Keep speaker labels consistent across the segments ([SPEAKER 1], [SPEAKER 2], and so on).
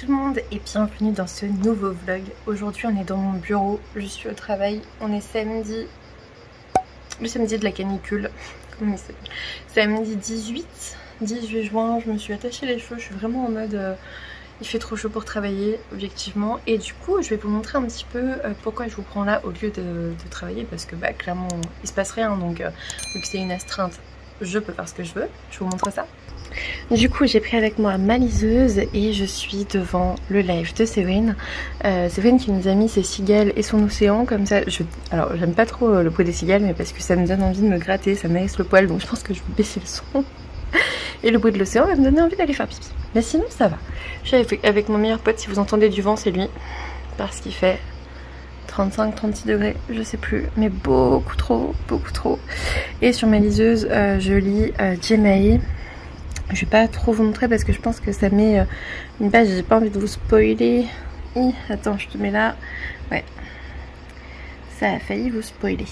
[SPEAKER 1] tout le monde et bienvenue dans ce nouveau vlog. Aujourd'hui on est dans mon bureau, je suis au travail, on est samedi, le samedi de la canicule, comment il s'appelle, samedi 18 juin, je me suis attachée les cheveux, je suis vraiment en mode il fait trop chaud pour travailler objectivement et du coup je vais vous montrer un petit peu pourquoi je vous prends là au lieu de travailler parce que bah clairement il se passe rien donc vu que c'est une astreinte je peux faire ce que je veux, je vous montre ça. Du coup j'ai pris avec moi ma liseuse et je suis devant le live de Séverine. Séverine qui nous a mis ses cigales et son océan comme ça. Alors j'aime pas trop le bruit des cigales mais parce que ça me donne envie de me gratter, ça m'aérisse le poil donc je pense que je vais baisser le son. Et le bruit de l'océan va me donner envie d'aller faire pipi. Mais sinon ça va. Je suis avec mon meilleur pote, si vous entendez du vent c'est lui. Parce qu'il fait 35-36 degrés, je sais plus, mais beaucoup trop. Et sur ma liseuse je lis Jemae. Je vais pas trop vous montrer parce que je pense que ça met une page, j'ai pas envie de vous spoiler. Attends, je te mets là. Ouais, ça a failli vous spoiler.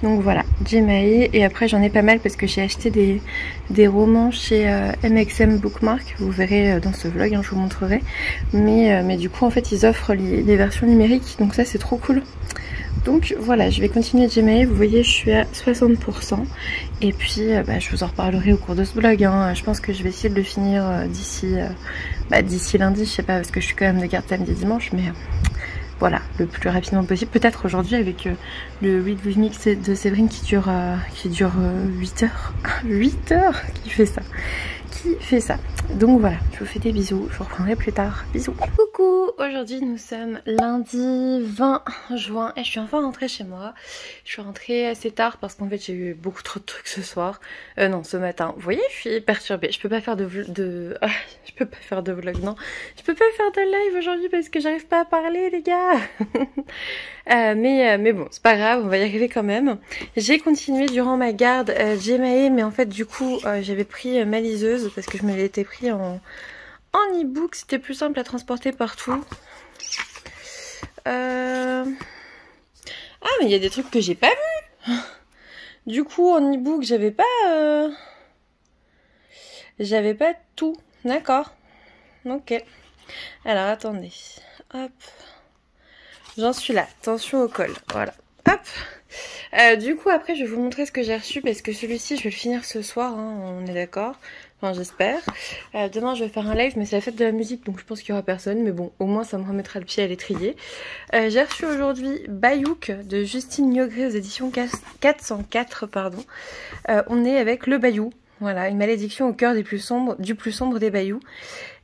[SPEAKER 1] Donc voilà, Jemae. Et après j'en ai pas mal parce que j'ai acheté des romans chez MXM Bookmark. Vous verrez dans ce vlog, hein, je vous montrerai. Mais du coup en fait ils offrent les versions numériques, donc ça c'est trop cool. Donc voilà, je vais continuer Jemae, vous voyez je suis à 60%. Et puis je vous en reparlerai au cours de ce vlog, hein. Je pense que je vais essayer de le finir d'ici lundi, je sais pas, parce que je suis quand même de garde samedi et dimanche, mais voilà, le plus rapidement possible. Peut-être aujourd'hui avec le Read With Mix de Séverine qui dure 8 heures. 8 heures qui fait ça. Donc voilà, je vous fais des bisous, je vous reprendrai plus tard. Bisous. Coucou, aujourd'hui nous sommes lundi 20 juin et je suis enfin rentrée chez moi. Je suis rentrée assez tard parce qu'en fait j'ai eu beaucoup trop de trucs ce soir. Non, ce matin. Vous voyez, je suis perturbée. Je peux pas faire de vlog, non. Je peux pas faire de live aujourd'hui parce que j'arrive pas à parler, les gars. Mais bon, c'est pas grave, on va y arriver quand même. J'ai continué durant ma garde Jemae, mais en fait du coup j'avais pris ma liseuse parce que je me l'étais pris en e-book, c'était plus simple à transporter partout. Ah mais il y a des trucs que j'ai pas vus. Du coup en e-book j'avais pas tout. D'accord. Ok. Alors attendez. Hop. J'en suis là. Attention au col. Voilà. Hop. Du coup après je vais vous montrer ce que j'ai reçu parce que celui-ci je vais le finir ce soir, hein, on est d'accord. Enfin j'espère. Demain je vais faire un live mais c'est la fête de la musique donc je pense qu'il y aura personne. Mais bon au moins ça me remettra le pied à l'étrier. J'ai reçu aujourd'hui Bayouk de Justine Niogré aux éditions 404 pardon. On est avec le Bayou. Voilà, une malédiction au cœur du plus sombre des Bayous.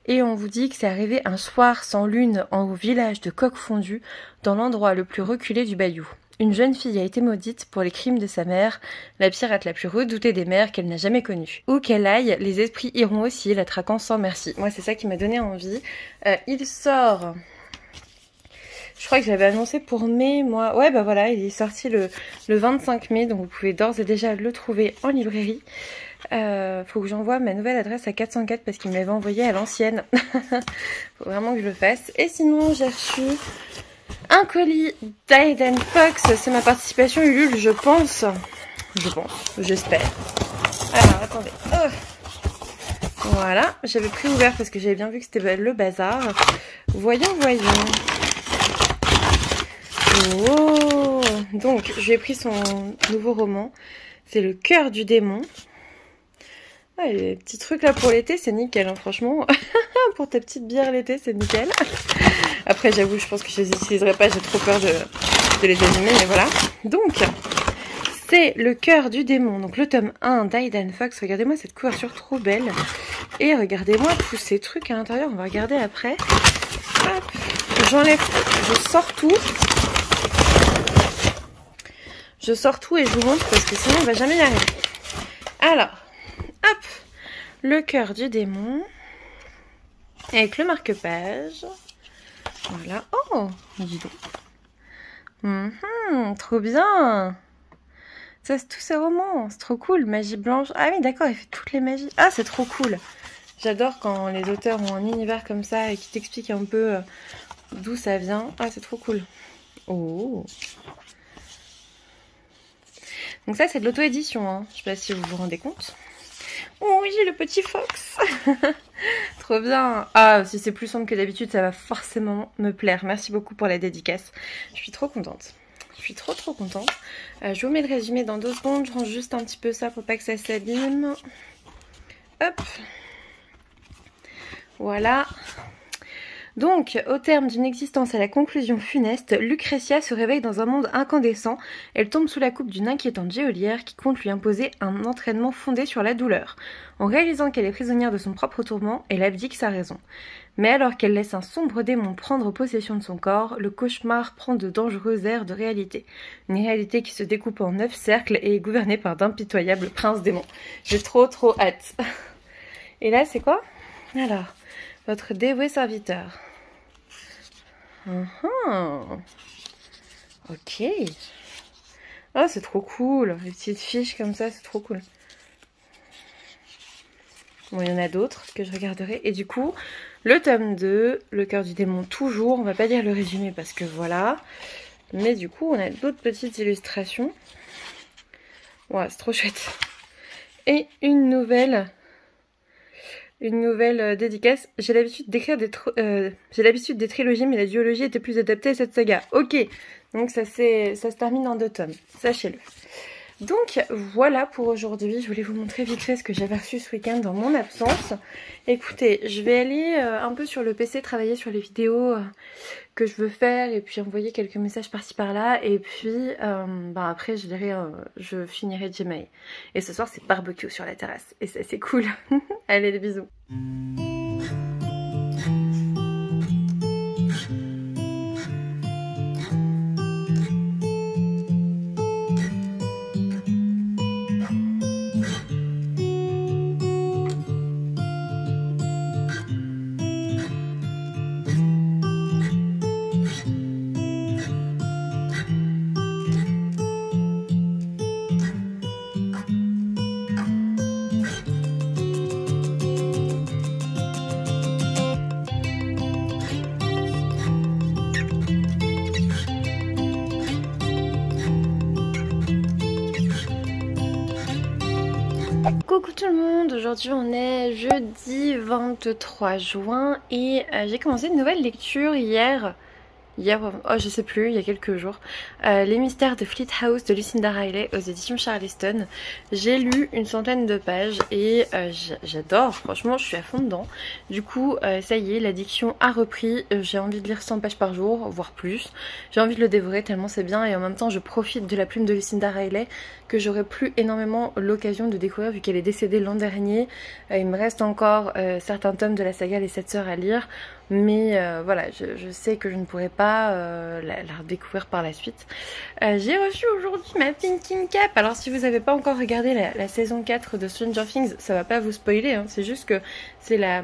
[SPEAKER 1] Et on vous dit que c'est arrivé un soir sans lune au village de Coq-Fondu, dans l'endroit le plus reculé du Bayou. Une jeune fille a été maudite pour les crimes de sa mère, la pirate la plus redoutée des mers qu'elle n'a jamais connue. Où qu'elle aille, les esprits iront aussi, la traquant sans merci. Moi c'est ça qui m'a donné envie. Il sort... Je crois que je l'avais annoncé pour mai, moi. Ouais, bah voilà, il est sorti le 25 mai, donc vous pouvez d'ores et déjà le trouver en librairie. Faut que j'envoie ma nouvelle adresse à 404 parce qu'il me l'avait envoyé à l'ancienne. Faut vraiment que je le fasse. Et sinon, j'ai reçu un colis d'Aiden Fox. C'est ma participation Ulule, je pense. J'espère. Alors, attendez. Oh. Voilà, j'avais préouvert parce que j'avais bien vu que c'était le bazar. Voyons. Oh. Donc, j'ai pris son nouveau roman. C'est Le Cœur du démon. Ah, les petits trucs là pour l'été, c'est nickel, hein, franchement. Pour ta petite bière l'été, c'est nickel. Après, j'avoue, je pense que je les utiliserai pas, j'ai trop peur de les animer, mais voilà. Donc, c'est Le Cœur du démon, donc le tome 1 d'Aiden Fox. Regardez-moi cette couverture trop belle. Et regardez-moi tous ces trucs à l'intérieur, on va regarder après. Hop, j'enlève, je sors tout et je vous montre parce que sinon on va jamais y arriver. Alors, hop, Le Cœur du démon avec le marque-page. Voilà. Oh, dis donc. Trop bien. Ça, c'est tous ces romans. C'est trop cool. Magie blanche. Ah oui, d'accord, il fait toutes les magies. Ah, c'est trop cool. J'adore quand les auteurs ont un univers comme ça et qui t'expliquent un peu d'où ça vient. Ah, c'est trop cool. Oh. Donc ça, c'est de l'auto-édition, hein. Je sais pas si vous vous rendez compte. Oh oui, le petit fox. Trop bien. Ah, si c'est plus sombre que d'habitude, ça va forcément me plaire. Merci beaucoup pour la dédicace. Je suis trop contente. Je suis trop contente. Je vous mets le résumé dans 2 secondes. Je range juste un petit peu ça pour pas que ça s'abîme. Hop. Voilà. Donc, au terme d'une existence à la conclusion funeste, Lucretia se réveille dans un monde incandescent. Elle tombe sous la coupe d'une inquiétante geôlière qui compte lui imposer un entraînement fondé sur la douleur. En réalisant qu'elle est prisonnière de son propre tourment, elle abdique sa raison. Mais alors qu'elle laisse un sombre démon prendre possession de son corps, le cauchemar prend de dangereux airs de réalité. Une réalité qui se découpe en 9 cercles et est gouvernée par d'impitoyables princes démons. J'ai trop hâte. Et là, c'est quoi? Alors, votre dévoué serviteur. Ok. Ah, c'est trop cool. Les petites fiches comme ça, c'est trop cool. Bon, il y en a d'autres que je regarderai. Et du coup, le tome 2, le cœur du démon toujours. On va pas dire le résumé parce que voilà. Mais du coup, on a d'autres petites illustrations. Ouais, c'est trop chouette. Et une nouvelle dédicace. J'ai l'habitude d'écrire des trilogies, mais la duologie était plus adaptée à cette saga. Ok, donc ça se termine en 2 tomes, sachez-le. Donc voilà pour aujourd'hui, je voulais vous montrer vite fait ce que j'avais reçu ce week-end dans mon absence. Écoutez, je vais aller un peu sur le PC, travailler sur les vidéos que je veux faire et puis envoyer quelques messages par-ci par-là. Et puis après je finirai Gmail. Et ce soir c'est barbecue sur la terrasse et ça c'est cool. Allez, des bisous. Coucou tout le monde, aujourd'hui on est jeudi 23 juin et j'ai commencé une nouvelle lecture hier, je sais plus, il y a quelques jours, Les mystères de Fleet House de Lucinda Riley aux éditions Charleston. J'ai lu une centaine de pages et j'adore, franchement je suis à fond dedans. Du coup ça y est, l'addiction a repris, j'ai envie de lire 100 pages par jour, voire plus. J'ai envie de le dévorer tellement c'est bien et en même temps je profite de la plume de Lucinda Riley que j'aurais plus énormément l'occasion de découvrir vu qu'elle est décédée l'an dernier. Il me reste encore certains tomes de la saga Les 7 sœurs à lire. Mais voilà, je sais que je ne pourrai pas la redécouvrir par la suite. J'ai reçu aujourd'hui ma thinking cap. Alors si vous n'avez pas encore regardé la saison 4 de Stranger Things, ça va pas vous spoiler, hein. C'est juste que c'est la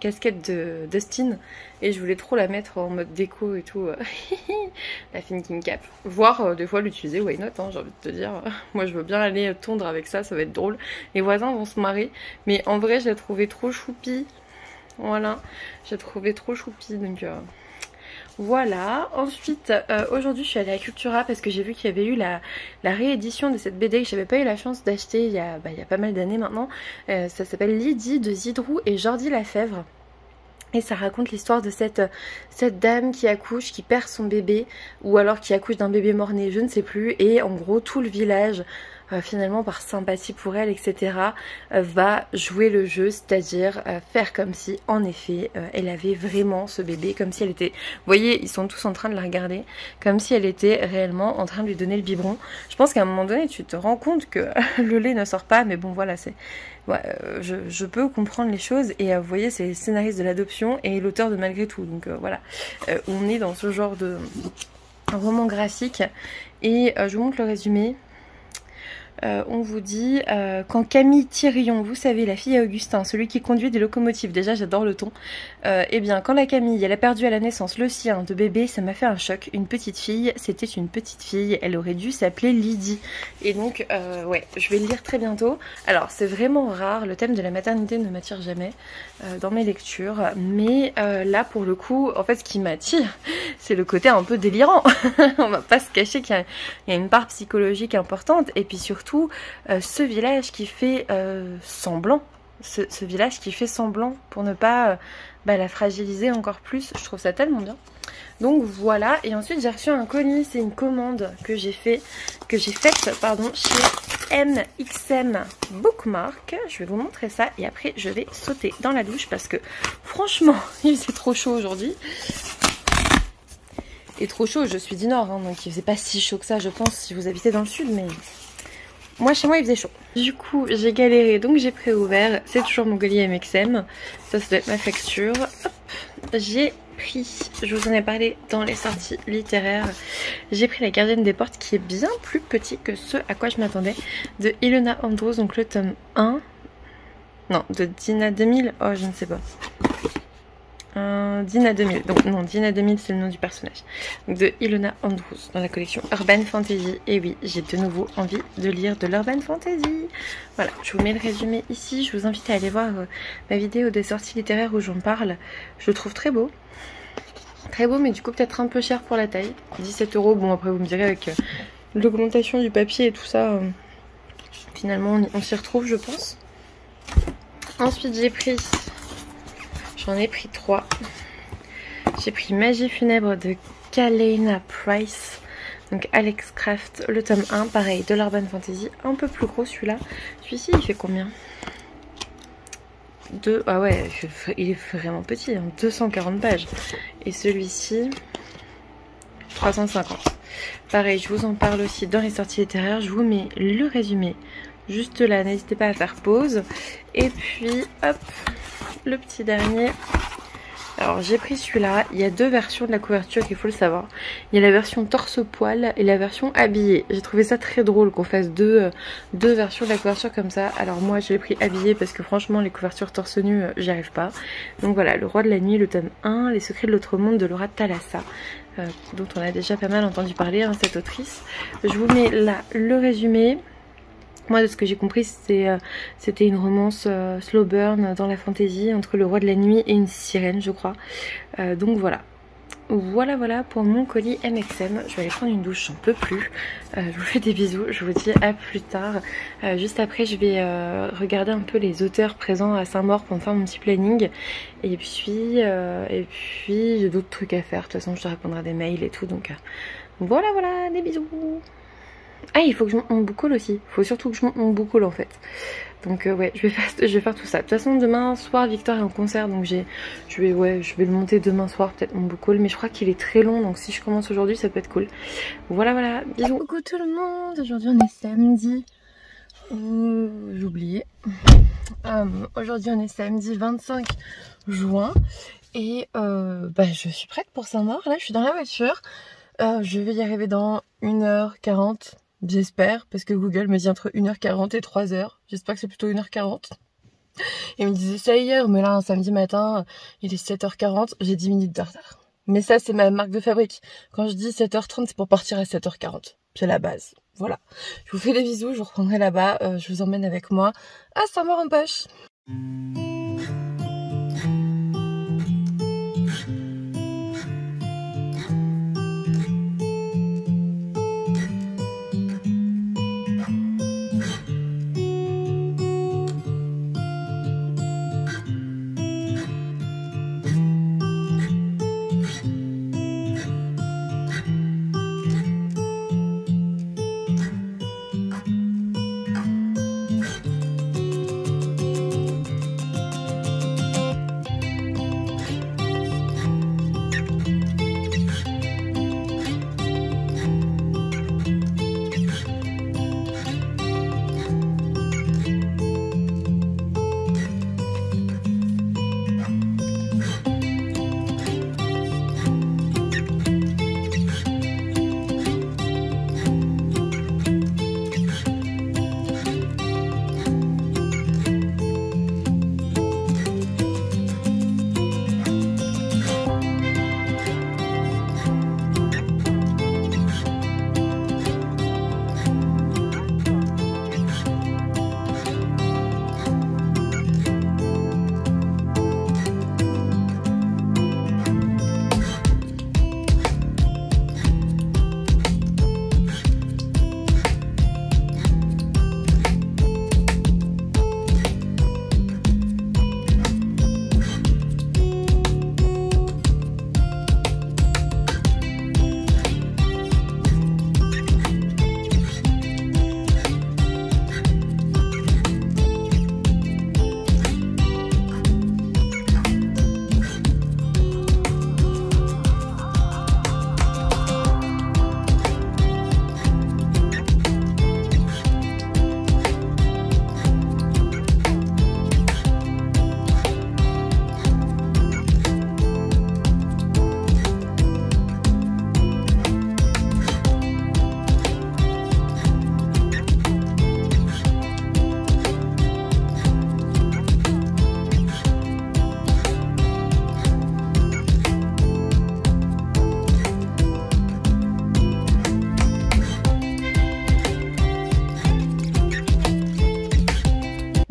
[SPEAKER 1] casquette de Dustin. Et je voulais trop la mettre en mode déco et tout. La thinking cap. Voire des fois l'utiliser, why not, hein, j'ai envie de te dire. Moi je veux bien aller tondre avec ça, ça va être drôle. Les voisins vont se marrer. Mais en vrai je l'ai trouvé trop choupi. Voilà, j'ai trouvé trop choupi, donc voilà. Ensuite, aujourd'hui je suis allée à Cultura parce que j'ai vu qu'il y avait eu la réédition de cette BD que j'avais pas eu la chance d'acheter il y a pas mal d'années maintenant. Ça s'appelle Lydie de Zidrou et Jordi Lafèvre. Et ça raconte l'histoire de cette dame qui accouche, qui perd son bébé, ou alors qui accouche d'un bébé mort-né, je ne sais plus. Et en gros, tout le village, finalement par sympathie pour elle, etc., va jouer le jeu, c'est-à-dire faire comme si, en effet, elle avait vraiment ce bébé, comme si elle était... Vous voyez, ils sont tous en train de la regarder, comme si elle était réellement en train de lui donner le biberon. Je pense qu'à un moment donné, tu te rends compte que le lait ne sort pas, mais bon, voilà, c'est... Ouais, je peux comprendre les choses et vous voyez c'est le scénariste de l'adoption et l'auteur de Malgré tout, donc voilà, on est dans ce genre de roman graphique et je vous montre le résumé. On vous dit quand Camille Thirion, vous savez la fille à Augustin, celui qui conduit des locomotives, déjà j'adore le ton, eh bien quand la Camille elle a perdu à la naissance le sien de bébé, ça m'a fait un choc. Une petite fille, c'était une petite fille, elle aurait dû s'appeler Lydie. Et donc ouais, je vais le lire très bientôt. Alors c'est vraiment rare, le thème de la maternité ne m'attire jamais dans mes lectures, mais là pour le coup, en fait ce qui m'attire c'est le côté un peu délirant. On va pas se cacher qu'il y a une part psychologique importante et puis surtout surtout ce village qui fait semblant. Ce village qui fait semblant pour ne pas la fragiliser encore plus. Je trouve ça tellement bien. Donc voilà, et ensuite j'ai reçu un colis, c'est une commande que j'ai faite chez MXM Bookmark. Je vais vous montrer ça et après je vais sauter dans la douche parce que franchement il faisait trop chaud aujourd'hui. Et trop chaud, je suis du nord, hein, donc il faisait pas si chaud que ça je pense si vous habitez dans le sud, mais moi chez moi il faisait chaud. Du coup j'ai galéré, donc j'ai préouvert, c'est toujours mon colis MXM, ça doit être ma facture. Hop, j'ai pris, je vous en ai parlé dans les sorties littéraires, j'ai pris La Gardienne des Portes qui est bien plus petit que ce à quoi je m'attendais, de Ilona Andrews, donc le tome 1, non de Dina 2000, oh je ne sais pas. Dina 2000, donc non, Dina 2000 c'est le nom du personnage, donc de Ilona Andrews dans la collection Urban Fantasy. Et oui, j'ai de nouveau envie de lire de l'Urban Fantasy. Voilà, je vous mets le résumé ici, je vous invite à aller voir ma vidéo des sorties littéraires où j'en parle. Je le trouve très beau, mais du coup peut-être un peu cher pour la taille, 17 €. Bon après vous me direz avec l'augmentation du papier et tout ça, finalement on s'y retrouve je pense. Ensuite j'en ai pris 3. J'ai pris Magie funèbre de Kalena Price. Donc Alex Craft, le tome 1, pareil, de l'Urban Fantasy. Un peu plus gros celui-là. Celui-ci il fait combien? Ah ouais, il est vraiment petit, hein, 240 pages. Et celui-ci, 350. Pareil, je vous en parle aussi dans les sorties littéraires. Je vous mets le résumé juste là, n'hésitez pas à faire pause. Et puis, hop, le petit dernier. Alors j'ai pris celui-là, il y a 2 versions de la couverture, il faut le savoir. Il y a la version torse-poil et la version habillée. J'ai trouvé ça très drôle qu'on fasse deux versions de la couverture comme ça. Alors moi je l'ai pris habillée parce que franchement les couvertures torse nu j'y arrive pas. Donc voilà, Le Roi de la Nuit, le tome 1, Les Secrets de l'Autre Monde de Laura Thalassa, dont on a déjà pas mal entendu parler, hein, cette autrice. Je vous mets là le résumé. Moi de ce que j'ai compris c'était une romance slow burn dans la fantasy entre le roi de la nuit et une sirène je crois. Donc voilà. Voilà pour mon colis MXM. Je vais aller prendre une douche, j'en peux plus. Je vous fais des bisous, je vous dis à plus tard. Juste après je vais regarder un peu les auteurs présents à Saint-Maur pour me faire mon petit planning. Et puis j'ai d'autres trucs à faire. De toute façon je dois répondre à des mails et tout. Donc voilà, des bisous. Ah, il faut que je monte mon book haul aussi. Il faut surtout que je monte mon book haul en fait. Donc ouais, je vais faire tout ça. De toute façon, demain soir, Victor est en concert. Donc je vais le monter demain soir, peut-être mon book haul. Mais je crois qu'il est très long. Donc si je commence aujourd'hui, ça peut être cool. Voilà, bisous. Coucou tout le monde. Aujourd'hui, on est samedi. J'ai oublié. Aujourd'hui, on est samedi 25 juin. Et je suis prête pour Saint-Maur. Là, je suis dans la voiture. Je vais y arriver dans 1h40. J'espère, parce que Google me dit entre 1h40 et 3h. J'espère que c'est plutôt 1h40. Il me disait ça hier, mais là, un samedi matin, il est 7h40, j'ai 10 minutes de retard. Mais ça, c'est ma marque de fabrique. Quand je dis 7h30, c'est pour partir à 7h40. C'est la base. Voilà. Je vous fais des bisous, je vous reprendrai là-bas. Je vous emmène avec moi à Saint-Maur-en-Poche.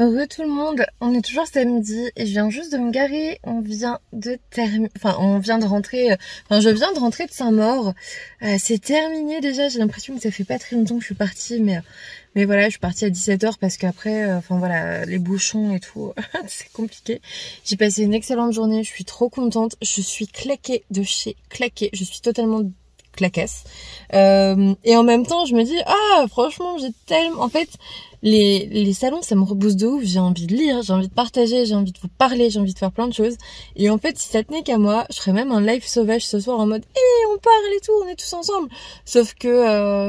[SPEAKER 1] Heureux tout le monde, on est toujours samedi et je viens juste de me garer, on vient de rentrer, je viens de rentrer de Saint-Maur, c'est terminé déjà, j'ai l'impression que ça fait pas très longtemps que je suis partie, mais voilà, je suis partie à 17h parce qu'après, les bouchons et tout, c'est compliqué. J'ai passé une excellente journée, je suis trop contente, je suis claquée de chez claquée, je suis totalement claquasse. Et en même temps, je me dis, franchement, j'ai tellement... En fait, les salons, ça me rebooste de ouf. J'ai envie de lire, j'ai envie de partager, j'ai envie de vous parler, j'ai envie de faire plein de choses. Et en fait, si ça tenait qu'à moi, je ferais même un live sauvage ce soir en mode, on parle et tout, on est tous ensemble. Sauf que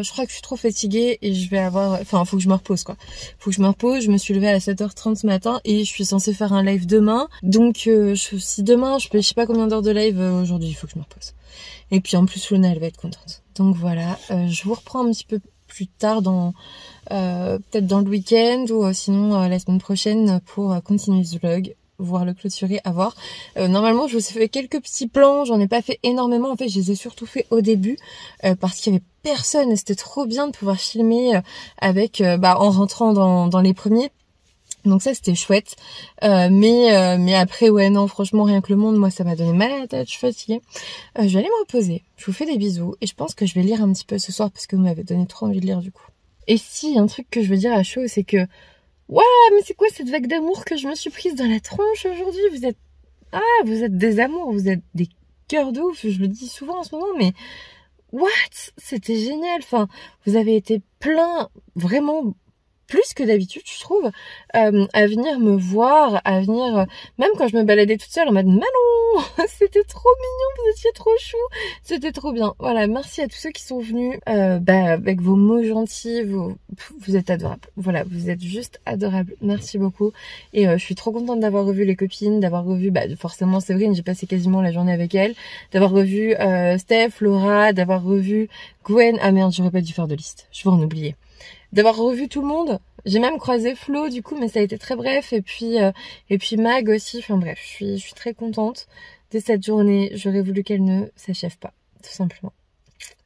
[SPEAKER 1] je crois que je suis trop fatiguée et je vais avoir... faut que je me repose, quoi. Faut que je me repose. Je me suis levée à 7h30 ce matin et je suis censée faire un live demain. Donc, si demain, je sais pas combien d'heures de live aujourd'hui, il faut que je me repose. Et puis en plus Luna elle va être contente. Donc voilà, je vous reprends un petit peu plus tard peut-être dans le week-end ou sinon la semaine prochaine pour continuer ce vlog, voire le clôturer, à voir. Normalement je vous ai fait quelques petits plans, j'en ai pas fait énormément, en fait je les ai surtout fait au début parce qu'il y avait personne et c'était trop bien de pouvoir filmer avec en rentrant dans les premiers. Donc ça c'était chouette, mais après ouais non franchement rien que le monde, moi ça m'a donné mal à la tête, je suis fatiguée. Je vais aller me reposer, je vous fais des bisous et je pense que je vais lire un petit peu ce soir parce que vous m'avez donné trop envie de lire du coup. Et si, un truc que je veux dire à chaud, c'est que waouh, mais c'est quoi cette vague d'amour que je me suis prise dans la tronche aujourd'hui? Vous êtes des amours, vous êtes des cœurs de ouf, je le dis souvent en ce moment, mais what, c'était génial. Vous avez été plein, vraiment plus que d'habitude, je trouve, à venir me voir, à venir, même quand je me baladais toute seule en mode Manon, c'était trop mignon, vous étiez trop chou, c'était trop bien. Voilà, merci à tous ceux qui sont venus, avec vos mots gentils, vous êtes adorables. Voilà, vous êtes juste adorables. Merci beaucoup. Et je suis trop contente d'avoir revu les copines, d'avoir revu, forcément Séverine, j'ai passé quasiment la journée avec elle, d'avoir revu Steph, Laura, d'avoir revu Gwen. Ah merde, j'aurais pas dû faire de liste, je vais en oublier. D'avoir revu tout le monde. J'ai même croisé Flo du coup, mais ça a été très bref. Et puis Mag aussi. Enfin bref, je suis très contente de cette journée. J'aurais voulu qu'elle ne s'achève pas, tout simplement.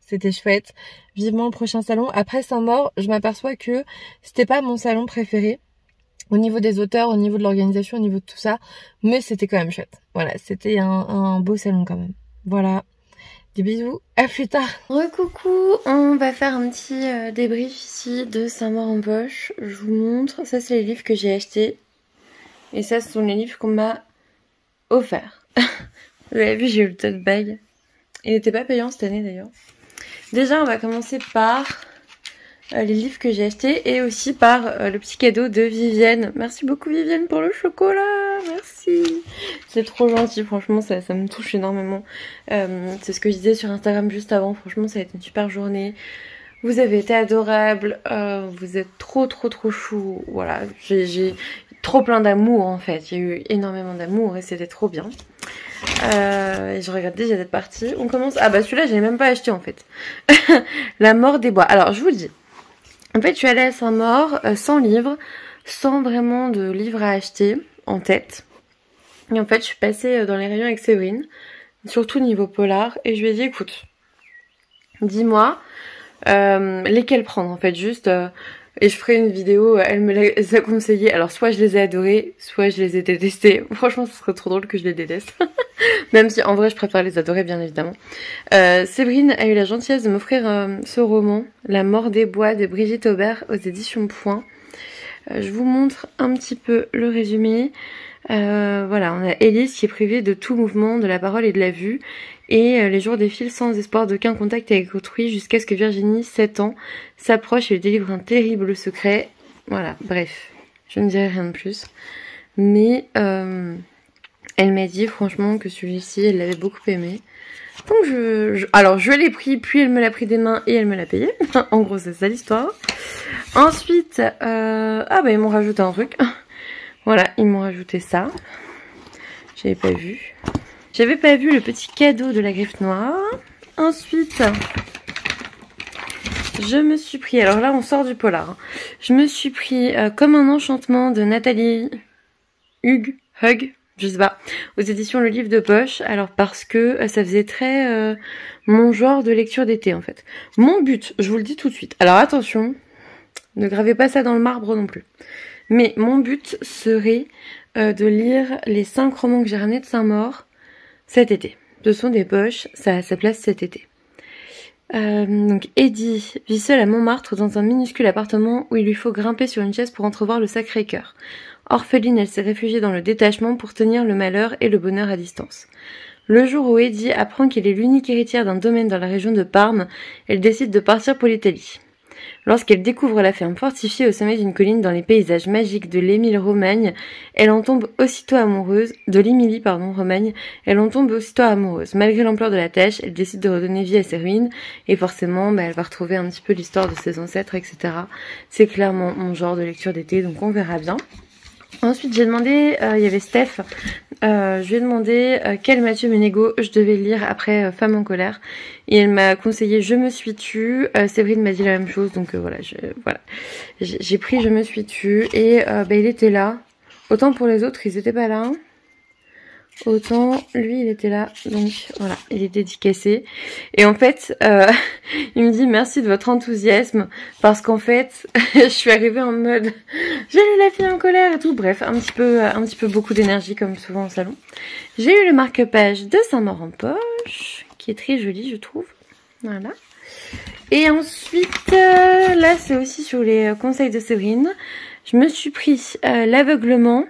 [SPEAKER 1] C'était chouette. Vivement le prochain salon. Après Saint-Maur, je m'aperçois que c'était pas mon salon préféré. Au niveau des auteurs, au niveau de l'organisation, au niveau de tout ça. Mais c'était quand même chouette. Voilà, c'était un beau salon quand même. Voilà. Des bisous, à plus tard. Recoucou, on va faire un petit débrief ici de Saint-Maur-en-Poche. Je vous montre, ça c'est les livres que j'ai achetés. Et ça ce sont les livres qu'on m'a offerts. Vous avez vu, j'ai eu le tote bag. Il n'était pas payant cette année d'ailleurs. Déjà on va commencer par les livres que j'ai achetés et aussi par le petit cadeau de Vivienne. Merci beaucoup Vivienne pour le chocolat, merci. C'est trop gentil, franchement ça me touche énormément. C'est ce que je disais sur Instagram juste avant, franchement ça a été une super journée. Vous avez été adorables, vous êtes trop chou. Voilà, j'ai trop plein d'amour en fait, il y a eu énormément d'amour et c'était trop bien. Et je regrette déjà d'être partie. On commence... celui-là je l'ai même pas acheté en fait. La mort des bois. Alors je vous le dis. En fait, je suis allée à Saint-Maur sans livre, sans vraiment de livres à acheter en tête. Et en fait, je suis passée dans les rayons avec Séverine, surtout niveau polar, et je lui ai dit, écoute, dis-moi lesquels prendre, en fait, juste... et je ferai une vidéo, elle me les a conseillées. Alors, soit je les ai adorées, soit je les ai détestées. Franchement, ce serait trop drôle que je les déteste. Même si, en vrai, je préfère les adorer, bien évidemment. Séverine a eu la gentillesse de m'offrir ce roman, La mort des bois, de Brigitte Aubert, aux éditions Point. Je vous montre un petit peu le résumé. Voilà, on a Élise qui est privée de tout mouvement, de la parole et de la vue. Et les jours défilent sans espoir d'aucun contact avec autrui jusqu'à ce que Virginie, 7 ans, s'approche et lui délivre un terrible secret. Voilà, bref, je ne dirai rien de plus. Mais elle m'a dit franchement que celui-ci, elle l'avait beaucoup aimé. Donc alors je l'ai pris, puis elle me l'a pris des mains et elle me l'a payé. En gros, c'est ça l'histoire. Ensuite, ils m'ont rajouté un truc. Voilà, ils m'ont rajouté ça. J'avais pas vu. J'avais pas vu le petit cadeau de la Griffe Noire. Ensuite, je me suis pris... Alors là, on sort du polar. Je me suis pris Comme un enchantement de Nathalie Hug, je sais pas, aux éditions Le Livre de Poche. Alors parce que ça faisait très mon genre de lecture d'été en fait. Mon but, je vous le dis tout de suite. Alors attention, Ne gravez pas ça dans le marbre non plus. Mais mon but serait de lire les 5 romans que j'ai ramenés de Saint-Maur cet été. Ce sont des poches, ça a sa place cet été. Donc Eddie vit seule à Montmartre dans un minuscule appartement où il lui faut grimper sur une chaise pour entrevoir le Sacré-Cœur. Orpheline, elle s'est réfugiée dans le détachement pour tenir le malheur et le bonheur à distance. Le jour où Eddie apprend qu'elle est l'unique héritière d'un domaine dans la région de Parme, elle décide de partir pour l'Italie. Lorsqu'elle découvre la ferme fortifiée au sommet d'une colline dans les paysages magiques de l'Émilie-Romagne, elle en tombe aussitôt amoureuse, Romagne, elle en tombe aussitôt amoureuse. Malgré l'ampleur de la tâche, elle décide de redonner vie à ses ruines, et forcément, elle va retrouver un petit peu l'histoire de ses ancêtres, etc. C'est clairement mon genre de lecture d'été, donc on verra bien. Ensuite, j'ai demandé, il y avait Steph, je lui ai demandé quel Mathieu Ménégo je devais lire après Femme en colère. Et elle m'a conseillé Je me suis tue. Séverine m'a dit la même chose, donc voilà, j'ai pris Je me suis tue. Et il était là. Autant pour les autres, ils étaient pas là. Autant lui il était là, donc voilà, il est dédicacé. Et en fait il me dit merci de votre enthousiasme, parce qu'en fait je suis arrivée en mode j'ai lu La fille en colère et tout, bref, un petit peu beaucoup d'énergie comme souvent au salon. J'ai eu le marque-page de Saint-Maur en poche, qui est très joli je trouve, voilà. Et ensuite là c'est aussi sur les conseils de Séverine, je me suis pris L'aveuglement,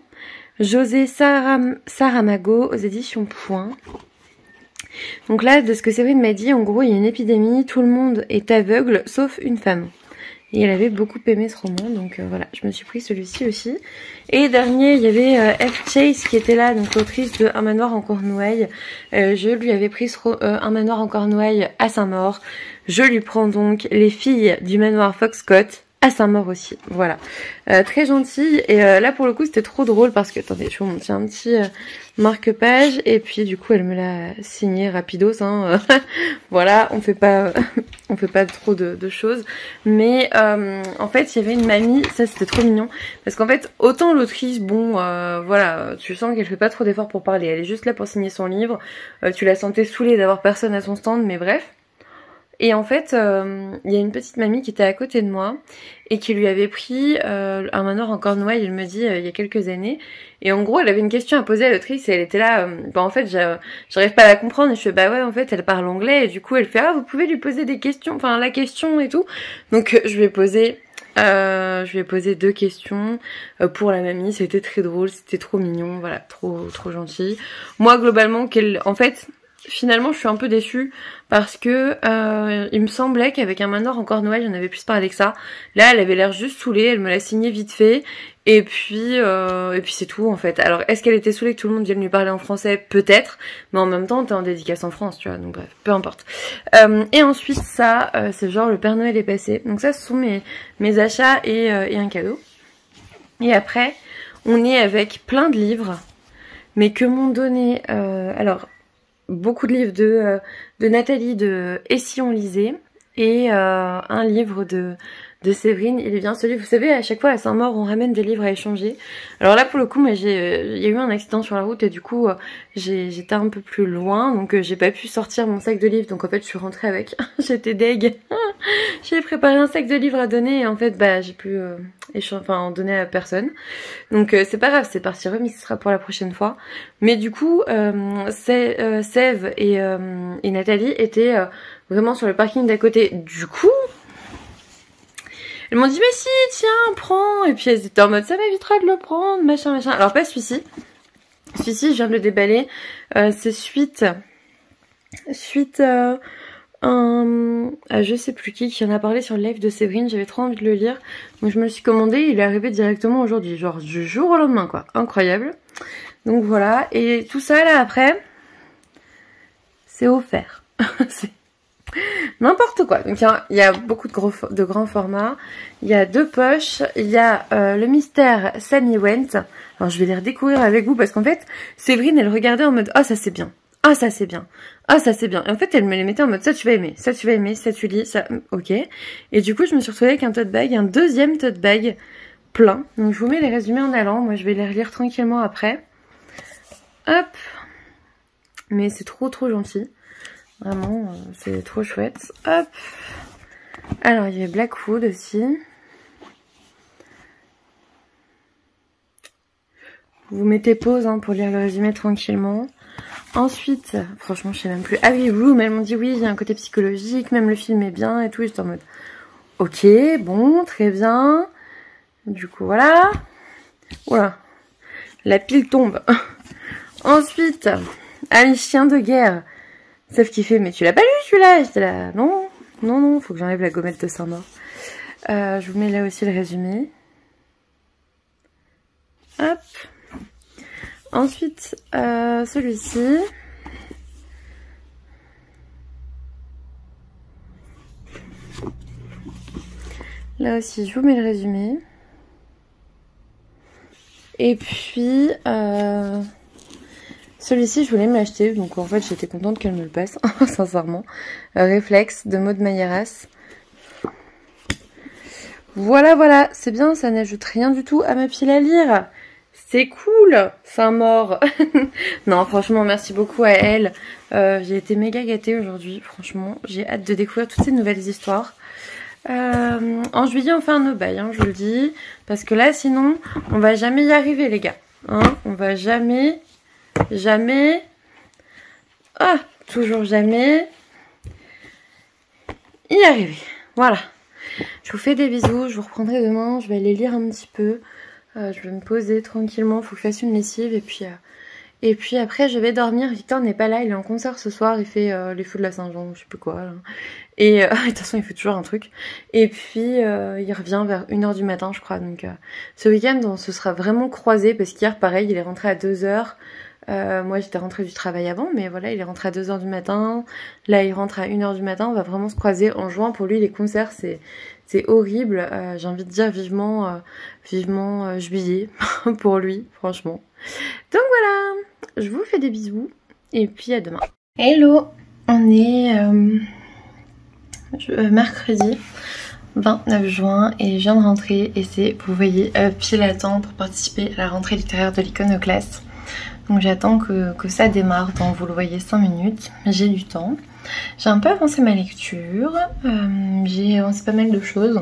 [SPEAKER 1] José Saramago aux éditions Point. Donc là, de ce que Séverine m'a dit, en gros, il y a une épidémie, tout le monde est aveugle, sauf une femme. Et elle avait beaucoup aimé ce roman, donc voilà, je me suis pris celui-ci aussi. Et dernier, il y avait F. Chase qui était là, donc l'autrice de Un manoir en Cornouailles. Je lui avais pris Un manoir en Cornouailles à Saint-Maur. Je lui prends donc Les filles du manoir Foxcott à Saint-Maur aussi, voilà. Très gentille, et là pour le coup c'était trop drôle parce que, attendez, je vous montre un petit marque-page, et puis du coup elle me l'a signé rapidos, hein. Voilà, on fait pas trop de choses, mais en fait il y avait une mamie, ça c'était trop mignon, parce qu'en fait autant l'autrice, bon voilà, tu sens qu'elle fait pas trop d'efforts pour parler, elle est juste là pour signer son livre, tu la sentais saoulée d'avoir personne à son stand, mais bref. Et en fait, il y a une petite mamie qui était à côté de moi et qui lui avait pris Un manoir en Cornouailles, elle me dit, il y a quelques années. Et en gros, elle avait une question à poser à l'autrice et elle était là, en fait, j'arrive pas à la comprendre. Et je fais, bah ouais, en fait, elle parle anglais. Et du coup, elle fait, ah, vous pouvez lui poser des questions, enfin, la question et tout. Donc, je lui ai posé 2 questions pour la mamie. C'était très drôle, c'était trop mignon, voilà, trop gentil. Moi, globalement, en fait... Finalement, je suis un peu déçue parce que il me semblait qu'avec Un manoir en Cornouailles, j'en avais plus parlé que ça. Là, elle avait l'air juste saoulée, elle me l'a signé vite fait, et puis c'est tout en fait. Alors, est-ce qu'elle était saoulée que tout le monde vienne lui parler en français? Peut-être, mais en même temps, t'es en dédicace en France, tu vois, donc bref, peu importe. Et ensuite, ça, c'est genre le Père Noël est passé. Donc ça, ce sont mes achats et un cadeau. Et après, on est avec plein de livres, mais que m'ont donné... alors... beaucoup de livres de Nathalie de Et si on lisait, et un livre de Séverine. Il est bien ce livre, vous savez, à chaque fois à Saint-Maur on ramène des livres à échanger. Alors là pour le coup moi il y a eu un accident sur la route et du coup j'étais un peu plus loin, donc j'ai pas pu sortir mon sac de livres, donc en fait je suis rentrée avec. J'étais deg. J'ai préparé un sac de livres à donner et en fait j'ai pu en donner à personne, donc c'est pas grave, c'est parti remis, ce sera pour la prochaine fois. Mais du coup Sève et Nathalie étaient vraiment sur le parking d'à côté. Du coup elles m'ont dit mais si, tiens, prends. Et puis elles étaient en mode ça m'évitera de le prendre, machin. Alors pas celui-ci. Celui-ci, je viens de le déballer. C'est suite je sais plus qui en a parlé sur le live de Séverine. J'avais trop envie de le lire, donc je me le suis commandé. Il est arrivé directement aujourd'hui, genre du jour au lendemain quoi. Incroyable. Donc voilà. Et tout ça là après, c'est offert. C'est n'importe quoi. Donc il y a beaucoup de grands formats. Il y a 2 poches. Il y a Le mystère Sammy Went. Alors je vais les redécouvrir avec vous parce qu'en fait Séverine elle regardait en mode ah ça c'est bien, ah ça c'est bien, ah ça c'est bien. Et en fait elle me les mettait en mode ça tu vas aimer, ça tu vas aimer, ça tu lis, ça ok. Et du coup je me suis retrouvée avec un tote bag, un deuxième tote bag plein. Donc je vous mets les résumés en allant. Moi je vais les relire tranquillement après. Hop. Mais c'est trop gentil. Vraiment, c'est trop chouette. Hop. Alors, il y avait Blackwood aussi. vous mettez pause hein, pour lire le résumé tranquillement. Ensuite, franchement je sais même plus. Ah oui, Room, elles m'ont dit oui, il y a un côté psychologique, même le film est bien et tout. Et j'étais en mode ok, bon, très bien. Du coup voilà. Oula, la pile tombe. Ensuite, Ami chien de guerre. Sauf qu'il fait, mais tu l'as pas lu celui-là? J'étais là, non, non, non, faut que j'enlève la gommette de Saint-Maur. Je vous mets là aussi le résumé. Hop. Ensuite, celui-ci. Là aussi, je vous mets le résumé. Et puis, celui-ci, je voulais me l'acheter. Donc, en fait, j'étais contente qu'elle me le passe, sincèrement. Réflexe de Maud Mayeras. Voilà, voilà. C'est bien, ça n'ajoute rien du tout à ma pile à lire. C'est cool, Saint-Maur. Non, franchement, merci beaucoup à elle. J'ai été méga gâtée aujourd'hui, franchement. J'ai hâte de découvrir toutes ces nouvelles histoires. En juillet, on fait un no-buy, hein, je vous le dis. Parce que là, sinon, on va jamais y arriver, les gars. Hein, on va jamais, toujours jamais y arriver. Voilà. Je vous fais des bisous, je vous reprendrai demain. Je vais aller lire un petit peu. Je vais me poser tranquillement, faut que je fasse une lessive et puis après je vais dormir. Victor n'est pas là, il est en concert ce soir, il fait les feux de la Saint-Jean, je sais plus quoi là. Et de toute façon il fait toujours un truc. Et puis il revient vers 1h du matin je crois. Donc ce week-end on se sera vraiment croisés parce qu'hier pareil il est rentré à 2h. Moi j'étais rentrée du travail avant, mais voilà il est rentré à 2h du matin. Là il rentre à 1h du matin, on va vraiment se croiser en juin. Pour lui les concerts c'est horrible, j'ai envie de dire vivement juillet pour lui, franchement. Donc voilà, je vous fais des bisous et puis à demain. Hello, on est mercredi 29 juin et je viens de rentrer et c'est, vous voyez, pile à temps pour participer à la rentrée littéraire de l'Iconoclaste. Donc j'attends que ça démarre dans, vous le voyez, 5 minutes, j'ai du temps. J'ai un peu avancé ma lecture, j'ai avancé pas mal de choses.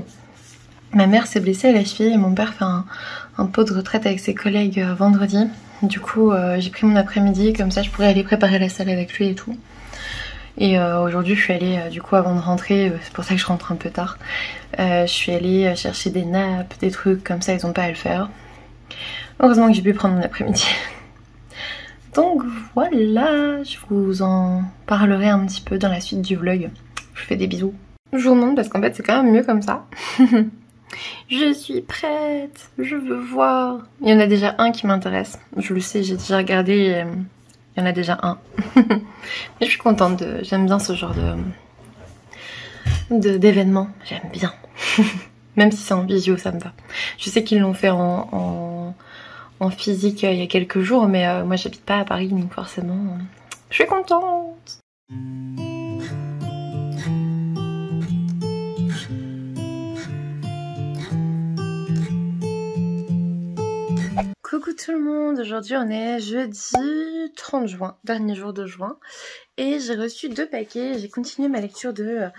[SPEAKER 1] Ma mère s'est blessée à la cheville et mon père fait un pot de retraite avec ses collègues vendredi. Du coup j'ai pris mon après-midi, comme ça je pourrais aller préparer la salle avec lui et tout. Et aujourd'hui je suis allée, du coup avant de rentrer, c'est pour ça que je rentre un peu tard, je suis allée chercher des nappes, des trucs comme ça, ils ont pas à le faire. Heureusement que j'ai pu prendre mon après-midi. Donc voilà, je vous en parlerai un petit peu dans la suite du vlog. Je vous fais des bisous. Je vous montre parce qu'en fait c'est quand même mieux comme ça. Je suis prête, je veux voir. Il y en a déjà un qui m'intéresse. Je le sais, j'ai déjà regardé, il y en a déjà un. Mais je suis contente, j'aime bien ce genre d'événement, j'aime bien. Même si c'est en visio, ça me va. Je sais qu'ils l'ont fait en physique il y a quelques jours, mais moi j'habite pas à Paris, donc forcément je suis contente. Coucou tout le monde, aujourd'hui on est jeudi 30 juin, dernier jour de juin, et j'ai reçu 2 paquets. J'ai continué ma lecture des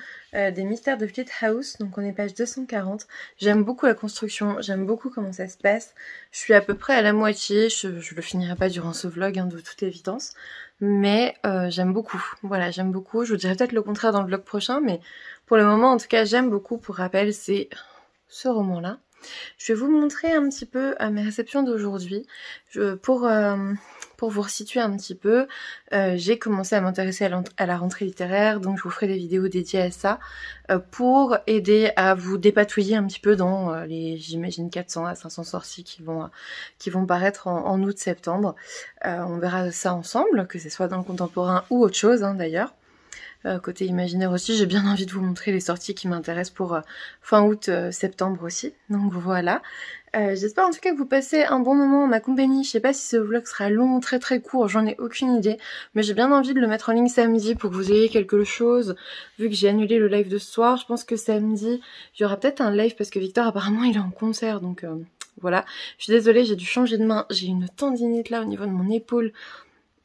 [SPEAKER 1] mystères de Fleet House, donc on est page 240. J'aime beaucoup la construction, j'aime beaucoup comment ça se passe. Je suis à peu près à la moitié, je le finirai pas durant ce vlog hein, de toute évidence, mais j'aime beaucoup. Voilà, j'aime beaucoup, je vous dirai peut-être le contraire dans le vlog prochain, mais pour le moment en tout cas j'aime beaucoup. Pour rappel, c'est ce roman-là. Je vais vous montrer un petit peu mes réceptions d'aujourd'hui. Pour vous resituer un petit peu, j'ai commencé à m'intéresser à la rentrée littéraire, donc je vous ferai des vidéos dédiées à ça pour aider à vous dépatouiller un petit peu dans les, j'imagine, 400 à 500 sorties qui vont paraître en août-septembre. On verra ça ensemble, que ce soit dans le contemporain ou autre chose hein, d'ailleurs. Côté imaginaire aussi, j'ai bien envie de vous montrer les sorties qui m'intéressent pour fin août, septembre aussi. Donc voilà. J'espère en tout cas que vous passez un bon moment en ma compagnie. Je sais pas si ce vlog sera long, très très court, j'en ai aucune idée. Mais j'ai bien envie de le mettre en ligne samedi pour que vous ayez quelque chose. Vu que j'ai annulé le live de ce soir, je pense que samedi, il y aura peut-être un live parce que Victor apparemment il est en concert. Donc voilà. Je suis désolée, j'ai dû changer de main. J'ai une tendinite là au niveau de mon épaule.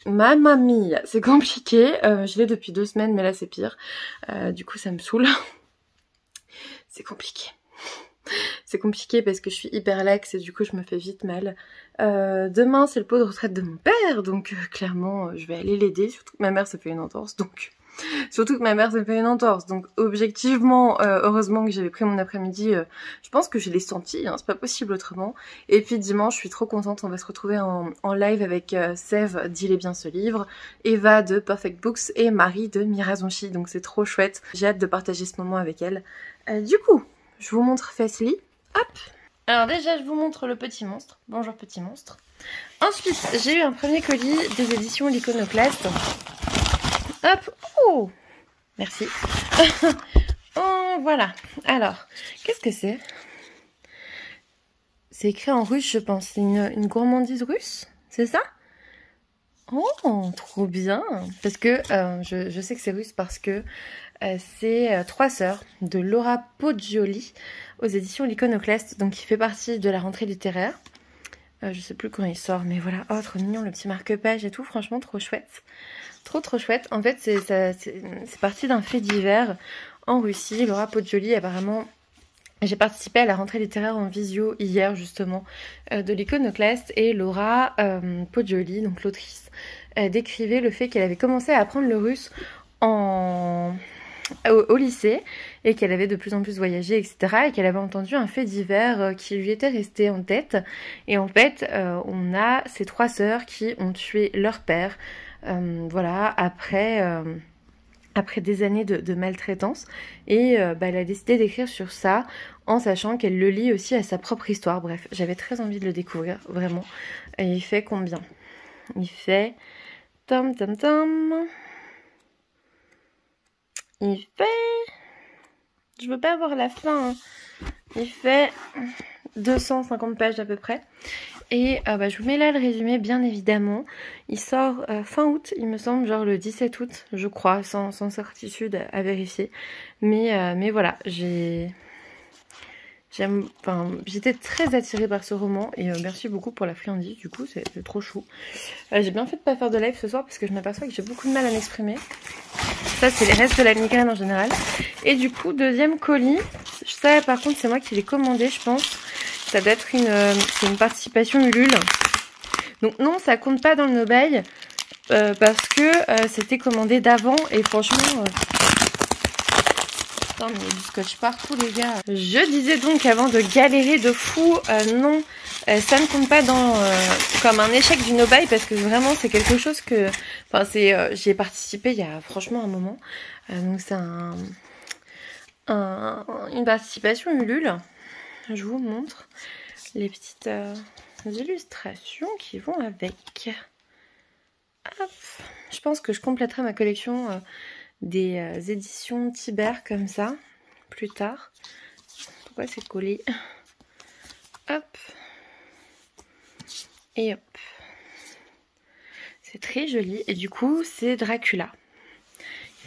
[SPEAKER 1] Mamma mia, c'est compliqué, je l'ai depuis 2 semaines mais là c'est pire, du coup ça me saoule, c'est compliqué. C'est compliqué parce que je suis hyper laxe et du coup je me fais vite mal. Demain c'est le pot de retraite de mon père, donc clairement je vais aller l'aider, surtout que ma mère s'est fait une entorse, donc... Surtout que ma mère s'est fait une entorse, donc objectivement, heureusement que j'avais pris mon après-midi, je pense que je l'ai senti, hein, c'est pas possible autrement. Et puis dimanche, je suis trop contente, on va se retrouver en live avec Sève d'Il est bien ce livre, Eva de Perfect Books et Marie de Mirazonchi, donc c'est trop chouette. J'ai hâte de partager ce moment avec elle. Du coup, je vous montre Fastly. Hop. Alors déjà, je vous montre le petit monstre. Bonjour petit monstre. Ensuite, j'ai eu un premier colis des éditions L'Iconoclaste. Hop, oh, merci. Oh, voilà. Alors, qu'est-ce que c'est? C'est écrit en russe, je pense. C'est une gourmandise russe, c'est ça? Oh, trop bien. Parce que je sais que c'est russe parce que c'est Trois sœurs de Laura Poggioli aux éditions L'Iconoclaste, donc qui fait partie de la rentrée littéraire. Je sais plus quand il sort, mais voilà. Oh, trop mignon, le petit marque-page et tout. Franchement, trop chouette. Trop chouette. En fait, c'est parti d'un fait divers en Russie. Laura Poggioli, apparemment, j'ai participé à la rentrée littéraire en visio hier, justement, de l'Iconoclaste. Et Laura Poggioli, donc l'autrice, décrivait le fait qu'elle avait commencé à apprendre le russe au lycée et qu'elle avait de plus en plus voyagé, etc. Et qu'elle avait entendu un fait divers qui lui était resté en tête. Et en fait, on a ces trois sœurs qui ont tué leur père. Voilà, après des années de maltraitance. Et elle a décidé d'écrire sur ça en sachant qu'elle le lie aussi à sa propre histoire. Bref, j'avais très envie de le découvrir, vraiment. Et il fait combien? Il fait... Tom. Il fait... Je veux pas avoir la fin. Hein. Il fait 250 pages à peu près. Et je vous mets là le résumé, bien évidemment. Il sort fin août, il me semble, genre le 17 août, je crois, sans certitude à vérifier. Mais voilà, j'étais très attirée par ce roman et merci beaucoup pour la friandise, du coup, c'est trop chou. J'ai bien fait de pas faire de live ce soir parce que je m'aperçois que j'ai beaucoup de mal à m'exprimer. Ça, c'est les restes de la migraine en général. Et du coup, deuxième colis, ça par contre, c'est moi qui l'ai commandé, je pense. Ça doit être une participation Ulule. Donc non, ça compte pas dans le no-buy parce que c'était commandé d'avant et franchement... Attends, mais il y a du scotch partout les gars. Je disais donc avant de galérer de fou, non, ça ne compte pas dans comme un échec du no-buy parce que vraiment c'est quelque chose que... Enfin, j'y ai participé il y a franchement un moment. Donc c'est une participation Ulule. Je vous montre les petites illustrations qui vont avec. Hop. Je pense que je compléterai ma collection des éditions Tibère comme ça, plus tard. Pourquoi c'est collé? Hop. Et hop. C'est très joli. Et du coup, c'est Dracula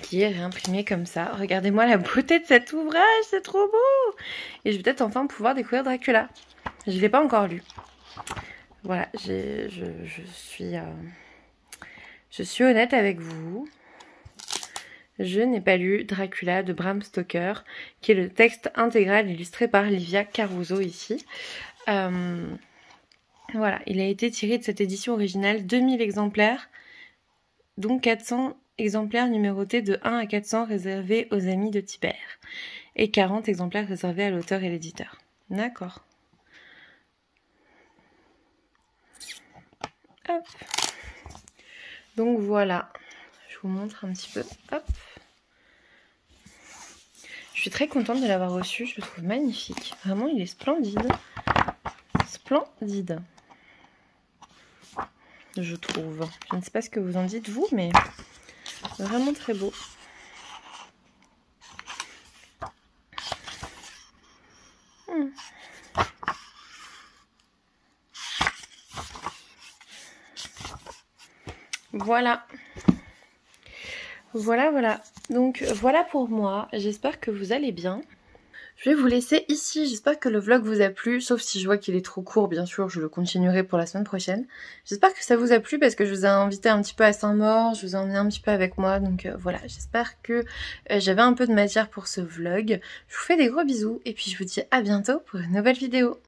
[SPEAKER 1] qui est réimprimé comme ça. Regardez-moi la beauté de cet ouvrage, c'est trop beau! Et je vais peut-être enfin pouvoir découvrir Dracula. Je ne l'ai pas encore lu. Voilà, je suis honnête avec vous. Je n'ai pas lu Dracula de Bram Stoker, qui est le texte intégral illustré par Livia Caruso ici. Voilà, il a été tiré de cette édition originale 2000 exemplaires, dont 400 exemplaires numérotés de 1 à 400 réservés aux amis de Tibère et 40 exemplaires réservés à l'auteur et l'éditeur. D'accord. Hop. Donc voilà, je vous montre un petit peu. Hop. Je suis très contente de l'avoir reçu, je le trouve magnifique. Vraiment, il est splendide. Splendide. Je trouve. Je ne sais pas ce que vous en dites vous, mais vraiment très beau. Voilà. Voilà. Donc voilà pour moi. J'espère que vous allez bien. Je vais vous laisser ici, j'espère que le vlog vous a plu, sauf si je vois qu'il est trop court, bien sûr, je le continuerai pour la semaine prochaine. J'espère que ça vous a plu parce que je vous ai invité un petit peu à Saint-Maur, je vous ai emmené un petit peu avec moi, donc voilà, j'espère que j'avais un peu de matière pour ce vlog. Je vous fais des gros bisous et puis je vous dis à bientôt pour une nouvelle vidéo.